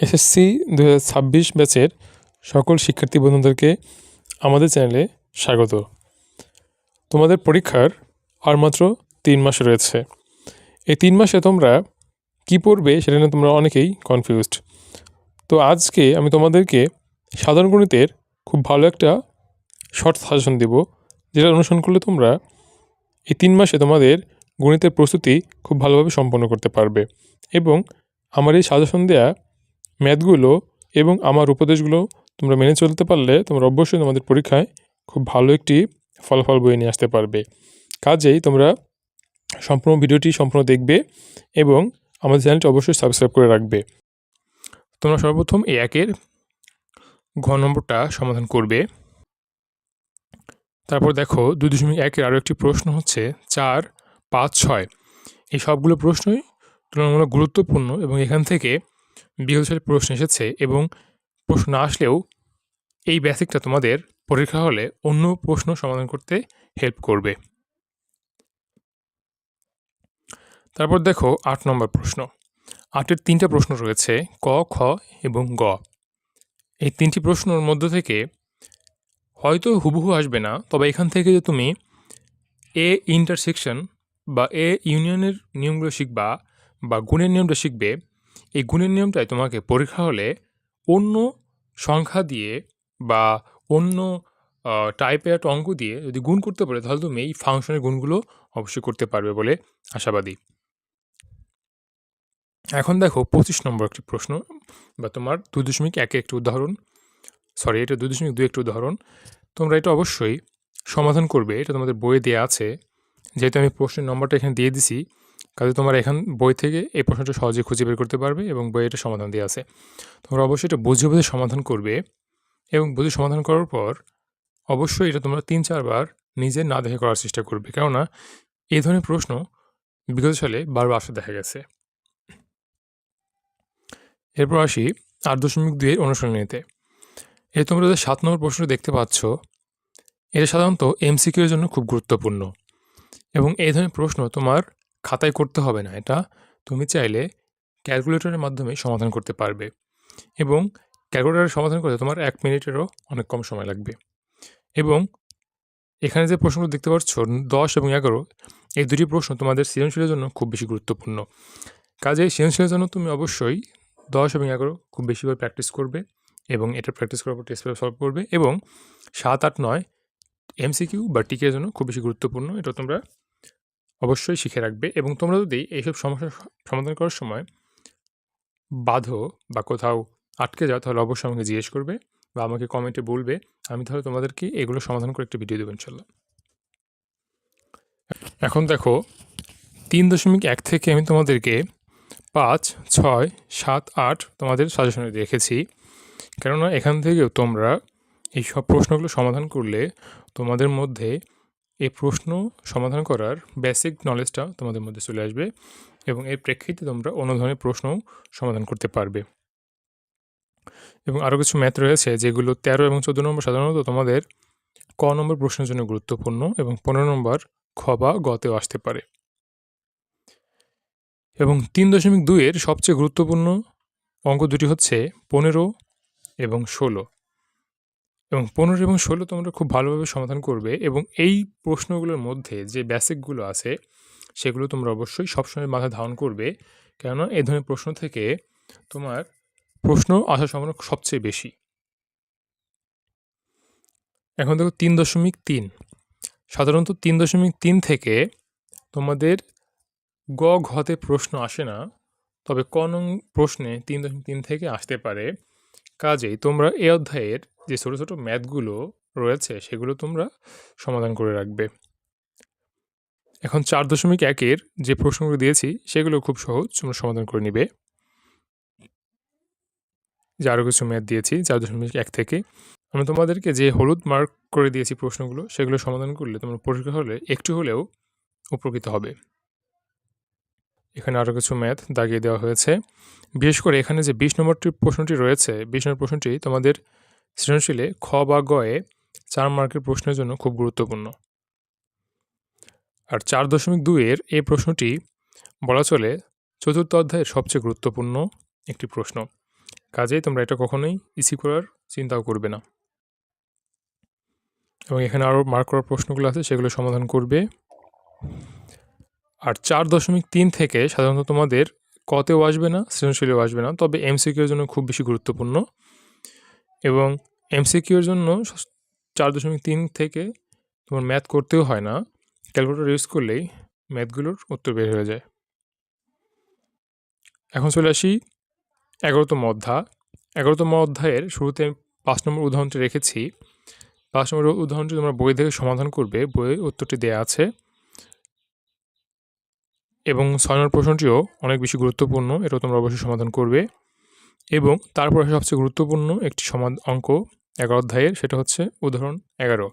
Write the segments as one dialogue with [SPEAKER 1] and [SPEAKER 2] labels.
[SPEAKER 1] SSC 2026 ব্যাচের সকল শিক্ষার্থী বন্ধুদেরকে আমাদের চ্যানেলে স্বাগত। তোমাদের পরীক্ষার আর মাত্র 3 মাস রয়েছে। এই 3 মাসে তোমরা কি পড়বে সেটা নিয়ে তোমরা অনেকেই কনফিউজড। তো আজকে আমি তোমাদেরকে সাধারণ গণিতের খুব ভালো একটা শর্ট সাজেশন দেব, যেটা অনুসরণ করলে তোমরা এই 3 মাসে তোমাদের গণিতের প্রস্তুতি খুব ভালোভাবে সম্পন্ন করতে পারবে। এবং আমার এই সাজেশন দেয়া ম্যাথগুলো এবং আমার উপদেশগুলো তোমরা মেনে চলতে পারলে তোমরা অবশ্যই তোমাদের পরীক্ষায় খুব ভালো একটি ফলাফল বয়ে নিয়ে আসতে পারবে। কাজেই তোমরা সম্পূর্ণ ভিডিওটি সম্পূর্ণ দেখবে এবং আমাদের চ্যানেলটি অবশ্যই সাবস্ক্রাইব করে রাখবে। তোমরা সর্বপ্রথম এই একের ঘ নম্বরটা সমাধান করবে। তারপর দেখো 2.1-এর আরও একটি প্রশ্ন হচ্ছে 4, 5, 6। এই সবগুলো প্রশ্নই তুলনামূলক গুরুত্বপূর্ণ এবং এখান থেকে বিগত সালের প্রশ্ন এসেছে এবং প্রশ্ন না আসলেও এই বেসিকটা তোমাদের পরীক্ষা হলে অন্য প্রশ্ন সমাধান করতে হেল্প করবে। তারপর দেখো 8 নম্বর প্রশ্ন। 8-এর 3টা প্রশ্ন রয়েছে, ক, খ এবং গ। এই 3টি প্রশ্নের মধ্য থেকে হয়তো হুবহু আসবে না, তবে এখান থেকে যে তুমি এ ইন্টারসেকশন বা এ ইউনিয়নের নিয়মগুলো শিখবা বা গুণের নিয়মটা শিখবে, এই গুণের নিয়মটাই তোমাকে পরীক্ষা হলে অন্য সংখ্যা দিয়ে বা অন্য টাইপের একটা অঙ্ক দিয়ে যদি গুণ করতে পারে, তাহলে তুমি এই ফাংশনের গুণগুলো অবশ্যই করতে পারবে বলে আশাবাদী। এখন দেখো 25 নম্বর একটি প্রশ্ন বা তোমার 2.1 একটি উদাহরণ, এটা 2.2 একটি উদাহরণ। তোমরা এটা অবশ্যই সমাধান করবে, এটা তোমাদের বইয়ে দেওয়া আছে। যেহেতু আমি প্রশ্নের নম্বরটা এখানে দিয়ে দিছি, কাজে তোমরা এখান বই থেকে এই প্রশ্নটা সহজে খুঁজে বের করতে পারবে এবং বইয়ে এটা সমাধান দেওয়া আছে। তোমরা অবশ্যই এটা বুঝে বুঝে সমাধান করবে এবং বুঝে সমাধান করার পর অবশ্যই এটা তোমরা 3-4 বার নিজে না দেখে করার চেষ্টা করবে, কেননা এই ধরনের প্রশ্ন বিগত সালে বারবার আসতে দেখা গেছে। এরপর আসি 8.2-এর অনুশীলনীতে। তোমরা যে 7 নম্বর প্রশ্নটা দেখতে পাচ্ছ, এটা সাধারণত এমসিকিউ এর জন্য খুব গুরুত্বপূর্ণ এবং এই ধরনের প্রশ্ন তোমার খাতায় করতে হবে না, এটা তুমি চাইলে ক্যালকুলেটরের মাধ্যমে সমাধান করতে পারবে এবং ক্যালকুলেটরে সমাধান করতে তোমার 1 মিনিটেরও অনেক কম সময় লাগবে। এবং এখানে যে প্রশ্নগুলো দেখতে পাচ্ছ 10 এবং 11, এই দুটি প্রশ্ন তোমাদের সৃজনশীলের জন্য খুব বেশি গুরুত্বপূর্ণ। কাজেই সৃজনশীলের জন্য তুমি অবশ্যই 10 এবং 11 খুব বেশিভাবে প্র্যাকটিস করবে এবং এটা প্র্যাকটিস করার পর টেস্ট পেপার সলভ করবে। এবং 7, 8, 9 এমসিকিউ বা টিকের জন্য খুব বেশি গুরুত্বপূর্ণ, এটা তোমরা অবশ্যই শিখে রাখবে। এবং তোমরা যদি এইসব সমস্যার সমাধান করার সময় বাধো বা কোথাও আটকে যাও, তাহলে অবশ্যই আমাকে জিজ্ঞেস করবে বা আমাকে কমেন্টে বলবে, আমি তাহলে তোমাদেরকে এগুলো সমাধান করে একটা ভিডিও দেবো ইনশাল্লাহ। এখন দেখো 3.1 থেকে আমি তোমাদেরকে 5, 6, 7, 8 তোমাদের সাজেশনে রেখেছি, কেননা এখান থেকেও তোমরা এই সব প্রশ্নগুলো সমাধান করলে তোমাদের মধ্যে এই প্রশ্ন সমাধান করার বেসিক নলেজটা তোমাদের মধ্যে চলে আসবে এবং এর প্রেক্ষিতে তোমরা অন্য ধরনের প্রশ্নও সমাধান করতে পারবে। এবং আরও কিছু ম্যাথ রয়েছে যেগুলো 13 এবং 14 নম্বর সাধারণত তোমাদের ক নম্বর প্রশ্নের জন্য গুরুত্বপূর্ণ এবং 15 নম্বর খ বা গতেও আসতে পারে। এবং 3.2-এর সবচেয়ে গুরুত্বপূর্ণ অঙ্ক দুটি হচ্ছে 15 এবং 16। এবং 15 এবং 16 তোমরা খুব ভালোভাবে সমাধান করবে এবং এই প্রশ্নগুলোর মধ্যে যে বেসিকগুলো আছে সেগুলো তোমরা অবশ্যই সবসময় মাথায় ধারণ করবে, কেননা এই ধরনের প্রশ্ন থেকে তোমার প্রশ্ন আসার সম্ভাবনা সবচেয়ে বেশি। এখন দেখো 3.3। সাধারণত 3.3 থেকে তোমাদের গ ঘতে প্রশ্ন আসে না, তবে ক নং প্রশ্নে 3.3 থেকে আসতে পারে। কাজেই তোমরা এই অধ্যায়ের যে ছোটো ছোটো ম্যাথগুলো রয়েছে সেগুলো তোমরা সমাধান করে রাখবে। এখন 4.1-এর যে প্রশ্নগুলো দিয়েছি সেগুলো খুব সহজ, তোমরা সমাধান করে নিবে। যে আরও কিছু ম্যাথ দিয়েছি 4.1 থেকে, আমি তোমাদেরকে যে হলুদ মার্ক করে দিয়েছি প্রশ্নগুলো, সেগুলো সমাধান করলে তোমরা পরীক্ষা হলে একটু হলেও উপকৃত হবে। এখানে আরও কিছু ম্যাথ দাগিয়ে দেওয়া হয়েছে। বিশেষ করে এখানে যে 20 নম্বরটি প্রশ্নটি রয়েছে, 20 নম্বর প্রশ্নটি তোমাদের সৃজনশীলে খ বা গয়ে 4 মার্কের প্রশ্নের জন্য খুব গুরুত্বপূর্ণ। আর 4.2-এর এই প্রশ্নটি বলা চলে চতুর্থ অধ্যায়ের সবচেয়ে গুরুত্বপূর্ণ একটি প্রশ্ন, কাজেই তোমরা এটা কখনোই ইসি করার চিন্তাও করবে না। এবং এখানে আরও মার্ক করার প্রশ্নগুলো আছে, সেগুলো সমাধান করবে। আর 4.3 থেকে সাধারণত তোমাদের কতেও আসবে না, সৃজনশীলেও আসবে না, তবে এমসিকিউর জন্য খুব বেশি গুরুত্বপূর্ণ। এবং এমসিকিউর জন্য 4.3 থেকে তোমার ম্যাথ করতেও হয় না, ক্যালকুলেটর ইউজ করলেই ম্যাথগুলোর উত্তর বের হয়ে যায়। এখন চলে আসি 11তম অধ্যায়। 11তম অধ্যায়ের শুরুতে 5 নম্বর উদাহরণটি রেখেছি। 5 নম্বর উদাহরণটি তোমরা বই থেকে সমাধান করবে, বইয়ে উত্তরটি দেওয়া আছে। এবং 6 নম্বর প্রশ্নটিও অনেক বেশি গুরুত্বপূর্ণ, এটাও তোমরা অবশ্যই সমাধান করবে। এবং তারপরে সবচেয়ে গুরুত্বপূর্ণ একটি অঙ্ক 11 অধ্যায়ের, সেটা হচ্ছে উদাহরণ 11।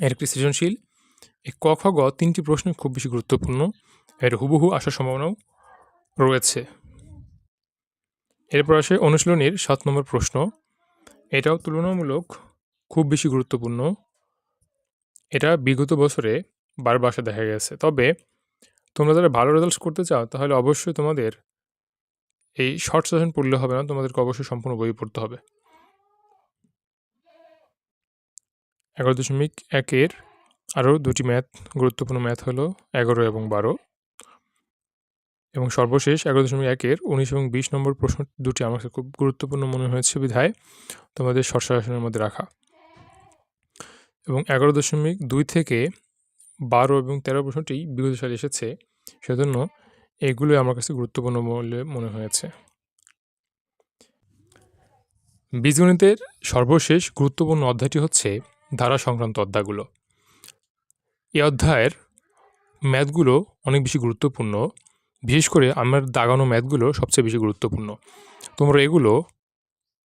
[SPEAKER 1] এর একটি সৃজনশীল। এই ক, খ, গ 3টি প্রশ্ন খুব বেশি গুরুত্বপূর্ণ, এর হুবহু আসার সম্ভাবনাও রয়েছে। এরপর আসে অনুশীলনীর 7 নম্বর প্রশ্ন। এটাও তুলনামূলক খুব বেশি গুরুত্বপূর্ণ, এটা বিগত বছরে বারবার দেখা গেছে। তবে তোমরা যারা ভালো রেজাল্ট করতে চাও তাহলে অবশ্যই তোমাদের এই শর্ট সেশন পড়লে হবে না, তোমাদেরকে অবশ্যই সম্পূর্ণ বই পড়তে হবে। 11.1-এর আরও 2টি ম্যাথ, গুরুত্বপূর্ণ ম্যাথ হলো 11 এবং 12। এবং সর্বশেষ 11.1-এর 19 এবং 20 নম্বর প্রশ্ন দুটি আমার কাছে খুব গুরুত্বপূর্ণ মনে হয়েছে বিধায় তোমাদের শর্ট সেশনের মধ্যে রাখা। এবং 11.2 থেকে 12 এবং 13 প্রশ্নটি বিগত সালে এসেছে, সেজন্য এগুলোই আমার কাছে গুরুত্বপূর্ণ বলে মনে হয়েছে। বীজগণিতের সর্বশেষ গুরুত্বপূর্ণ অধ্যায়টি হচ্ছে ধারা সংক্রান্ত অধ্যায়গুলো। এই অধ্যায়ের ম্যাথগুলো অনেক বেশি গুরুত্বপূর্ণ, বিশেষ করে আমার দাগানো ম্যাথগুলো সবচেয়ে বেশি গুরুত্বপূর্ণ। তোমরা এগুলো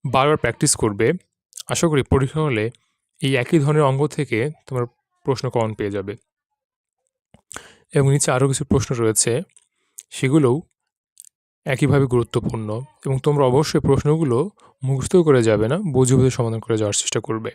[SPEAKER 1] বারবার প্র্যাকটিস করবে, আশা করি পরীক্ষা হলে এই একই ধরনের অঙ্ক থেকে তোমরা প্রশ্ন কমন পেয়ে যাবে। এবং নিচে আরও কিছু প্রশ্ন রয়েছে, সেগুলোও একইভাবে গুরুত্বপূর্ণ, এবং তোমরা অবশ্যই প্রশ্নগুলো মুখস্থ করে যাবে না, বুঝে বুঝে সমাধান করে যাওয়ার চেষ্টা করবে।